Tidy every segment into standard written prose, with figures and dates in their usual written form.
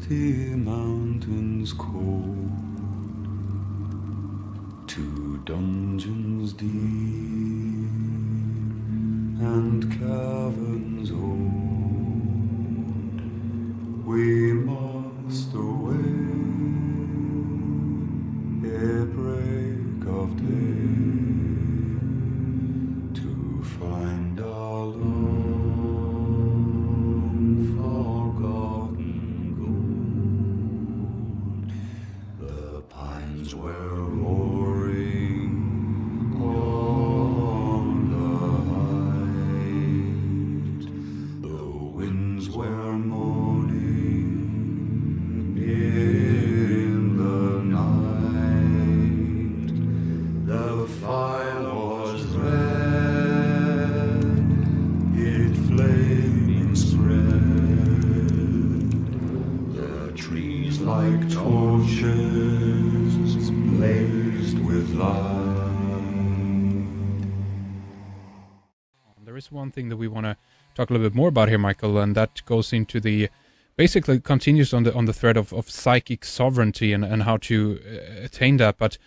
the mountains cold, to dungeons deep and caverns old, we must away ere break of day, to find our long forgotten gold. The pines were roaring on the height, the winds were moaning in the night, the fire was red, it flaming spread, the trees like torches blazed with light. There is one thing that we want to talk a little bit more about here, Michael, and that goes into the basically continues on the thread of psychic sovereignty and how to attain that. But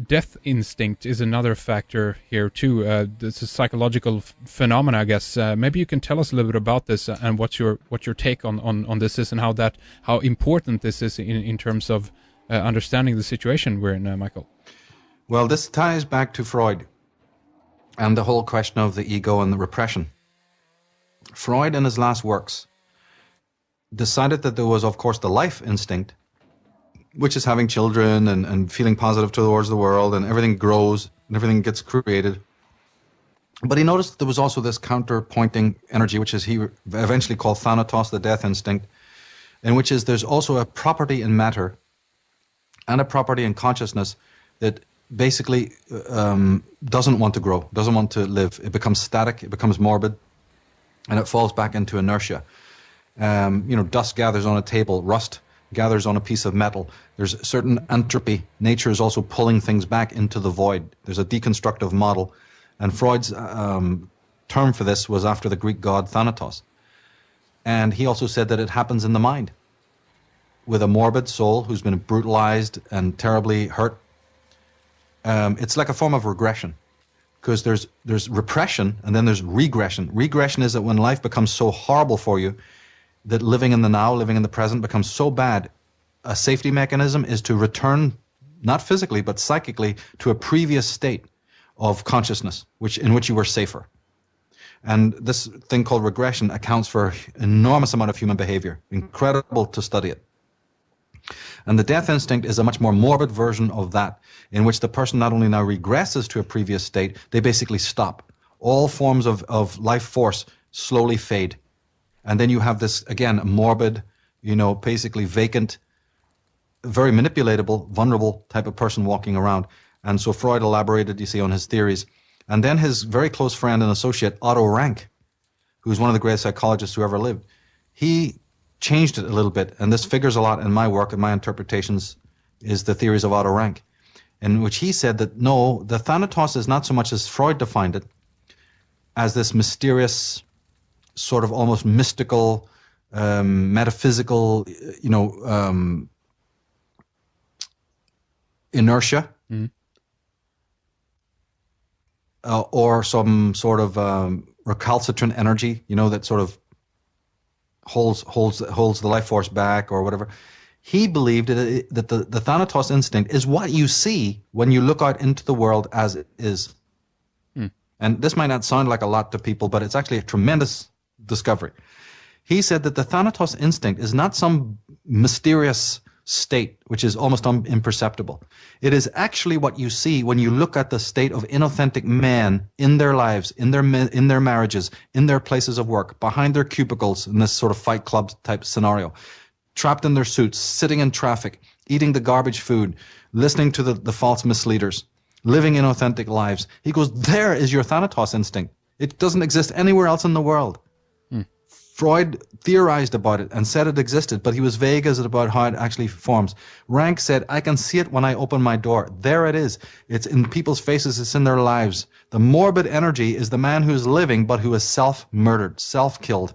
death instinct is another factor here too. It's a psychological phenomena, I guess. Maybe you can tell us a little bit about this and what your take on this is, and how important this is in terms of understanding the situation we're in, Michael. Well, this ties back to Freud and the whole question of the ego and the repression. Freud, in his last works, decided that there was, of course, the life instinct, which is having children and feeling positive towards the world, and everything grows and everything gets created. But he noticed that there was also this counterpointing energy, which is he eventually called Thanatos, the death instinct, in which is there's also a property in matter and a property in consciousness that basically doesn't want to grow, doesn't want to live. It becomes static, it becomes morbid, and it falls back into inertia. Dust gathers on a table, rust gathers on a piece of metal. There's certain entropy. Nature is also pulling things back into the void. There's a deconstructive model. And Freud's term for this was after the Greek god Thanatos. And he also said that it happens in the mind. With a morbid soul who's been brutalized and terribly hurt, it's like a form of regression. Because there's repression and then there's regression. Regression is that when life becomes so horrible for you that living in the now, living in the present becomes so bad, a safety mechanism is to return, not physically, but psychically, to a previous state of consciousness, in which you were safer. And this thing called regression accounts for an enormous amount of human behavior. Incredible to study it. And the death instinct is a much more morbid version of that, in which the person not only now regresses to a previous state, they basically stop. All forms of life force slowly fade. And then you have this, again, morbid, basically vacant, very manipulatable, vulnerable type of person walking around. And so Freud elaborated, you see, on his theories. And then his very close friend and associate, Otto Rank, who's one of the greatest psychologists who ever lived, he changed it a little bit. And this figures a lot in my work and my interpretations, is the theories of Otto Rank, in which he said that, no, the Thanatos is not so much as Freud defined it, as this mysterious, sort of almost mystical, metaphysical, inertia, or some sort of recalcitrant energy, that sort of holds the life force back or whatever. He believed that the Thanatos instinct is what you see when you look out into the world as it is. And this might not sound like a lot to people, but it's actually a tremendous discovery. He said that the Thanatos instinct is not some mysterious state which is almost imperceptible. It is actually what you see when you look at the state of inauthentic men in their lives, in their marriages, in their places of work, behind their cubicles, in this sort of Fight Club type scenario, trapped in their suits, sitting in traffic, eating the garbage food, listening to the false misleaders, living inauthentic lives. He goes, there is your Thanatos instinct. It doesn't exist anywhere else in the world. Freud theorized about it and said it existed, but he was vague about how it actually forms. Rank said, I can see it when I open my door. There it is. It's in people's faces. It's in their lives. The morbid energy is the man who is living, but who is self-murdered, self-killed.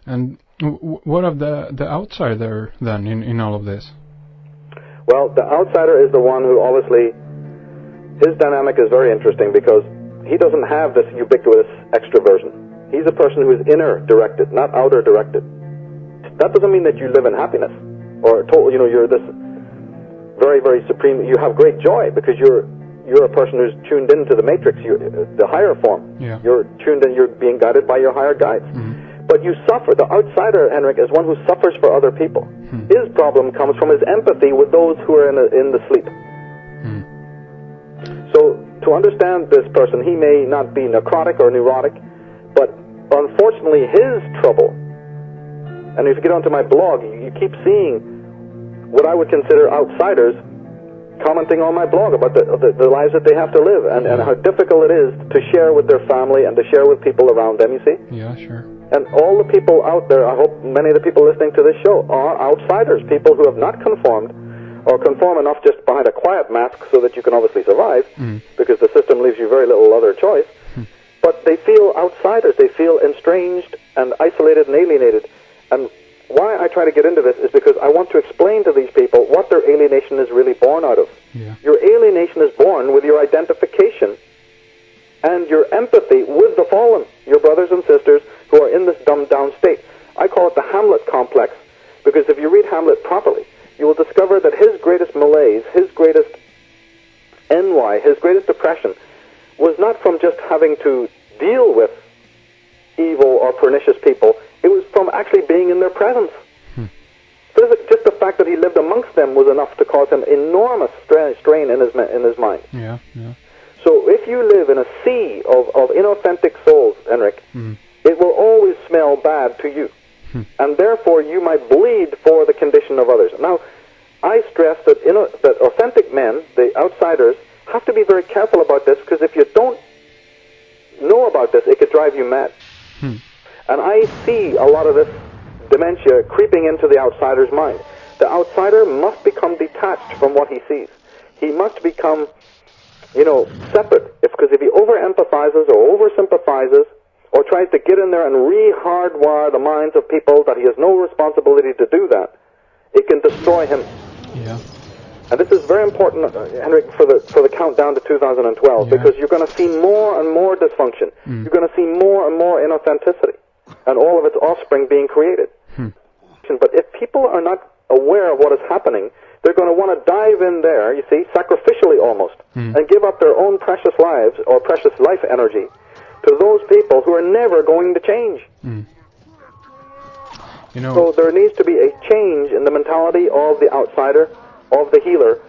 And what of the outsider then in all of this? Well, the outsider is the one who obviously, his dynamic is very interesting because he doesn't have this ubiquitous extroversion. He's a person who is inner directed, not outer directed. That doesn't mean that you live in happiness or you're this very, very supreme. You have great joy because you're a person who's tuned into the matrix, the higher form. Yeah. You're tuned in. You're being guided by your higher guides. Mm-hmm. But you suffer. The outsider, Henrik, is one who suffers for other people. Mm-hmm. His problem comes from his empathy with those who are in the sleep. Mm-hmm. So to understand this person, he may not be necrotic or neurotic, but unfortunately his trouble, and if you get onto my blog, you keep seeing what I would consider outsiders commenting on my blog about the lives that they have to live and how difficult it is to share with their family and to share with people around them, you see? Yeah, sure. And all the people out there, I hope many of the people listening to this show are outsiders, people who have not conformed or conform enough just behind a quiet mask so that you can obviously survive, because the system leaves you very little other choice. But they feel outsiders. They feel estranged and isolated and alienated. And why I try to get into this is because I want to explain to these people what their alienation is really born out of. Yeah. Your alienation is born with your identification and your empathy with the fallen, your brothers and sisters who are in this dumbed-down state. I call it the Hamlet complex, because if you read Hamlet properly, you will discover that his greatest malaise, his greatest ennui, his greatest depression was not from just having to deal with evil or pernicious people. It was from actually being in their presence. Just the fact that he lived amongst them was enough to cause him enormous strain in his mind. Yeah, yeah. So if you live in a sea of inauthentic souls, Henrik, it will always smell bad to you. And therefore you might bleed for the condition of others. Now, I stress that that authentic men, the outsiders, have to be very careful about this, because if you don't know about this, it could drive you mad. And I see a lot of this dementia creeping into the outsider's mind. The outsider must become detached from what he sees. He must become, separate. Because if he over-empathizes or over-sympathizes or tries to get in there and re-hardwire the minds of people that he has no responsibility to do that, it can destroy him. Yeah. And this is very important, Henrik, for the countdown to 2012, because you're going to see more and more dysfunction. You're going to see more and more inauthenticity, and all of its offspring being created. But if people are not aware of what is happening, they're going to want to dive in there, you see, sacrificially almost, and give up their own precious lives or precious life energy to those people who are never going to change. So there needs to be a change in the mentality of the outsider, of the healer,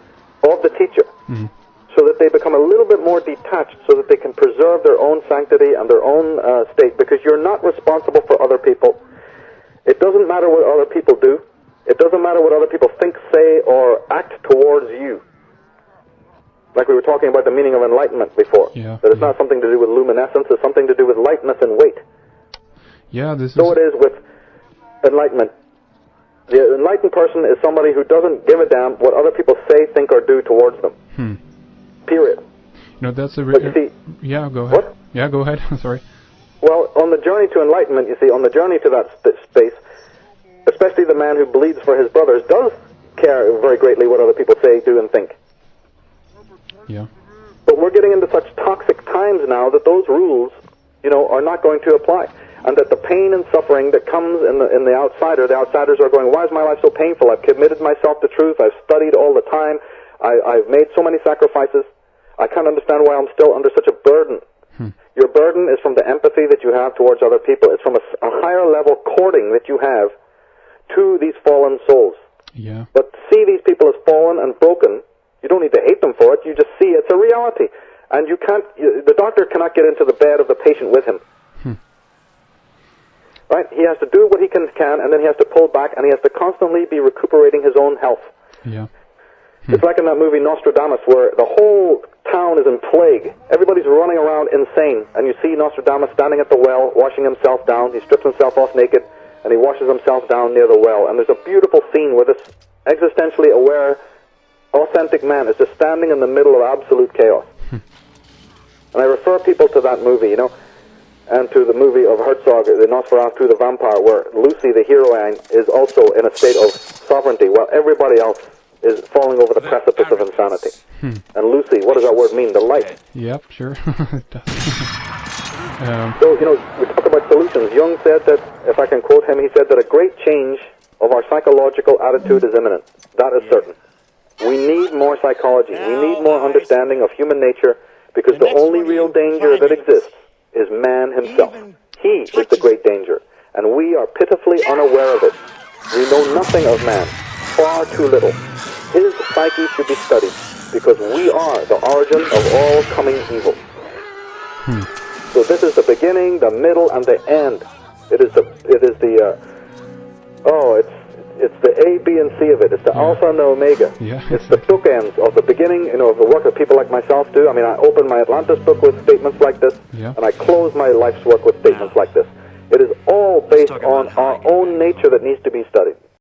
of the teacher, so that they become a little bit more detached, so that they can preserve their own sanctity and their own state, because you're not responsible for other people. It doesn't matter what other people do. It doesn't matter what other people think, say, or act towards you. Like we were talking about the meaning of enlightenment before. That it's not something to do with luminescence, it's something to do with lightness and weight. So it is with enlightenment. The enlightened person is somebody who doesn't give a damn what other people say, think, or do towards them. Period. That's a... But you see... Yeah, go ahead. What? Yeah, go ahead. Sorry. Well, on the journey to enlightenment, you see, on the journey to that space, especially the man who bleeds for his brothers does care very greatly what other people say, do, and think. But we're getting into such toxic times now that those rules, are not going to apply. And that the pain and suffering that comes in the outsider, the outsiders are going, why is my life so painful? I've committed myself to truth. I've studied all the time. I've made so many sacrifices. I can't understand why I'm still under such a burden. Your burden is from the empathy that you have towards other people. It's from a higher level courting that you have to these fallen souls. But see these people as fallen and broken. You don't need to hate them for it. You just see it's a reality. And the doctor cannot get into the bed of the patient with him. Right? He has to do what he can, and then he has to pull back, and he has to constantly be recuperating his own health. It's like in that movie Nostradamus, where the whole town is in plague. Everybody's running around insane, and you see Nostradamus standing at the well, washing himself down. He strips himself off naked, and he washes himself down near the well. And there's a beautiful scene where this existentially aware, authentic man is just standing in the middle of absolute chaos. And I refer people to that movie, and to the movie of Herzog, the Nosferatu the Vampire, where Lucy, the heroine, is also in a state of sovereignty, while everybody else is falling over the precipice of insanity. And Lucy, what does that word mean? The light. Yep, sure. It does. So, we talk about solutions. Jung said that, if I can quote him, he said that a great change of our psychological attitude is imminent. That is certain. We need more psychology. We need more understanding of human nature, because the only real danger that exists is man himself. He is the great danger, and we are pitifully unaware of it. We know nothing of man, far too little. His psyche should be studied, because we are the origin of all coming evil. So this is the beginning, the middle, and the end. It's the A, B, and C of it. It's the alpha and the omega. Yeah, it's the bookends of the beginning, of the work that people like myself do. I mean, I open my Atlantis book with statements like this, and I close my life's work with statements like this. It is all based on our own nature that needs to be studied.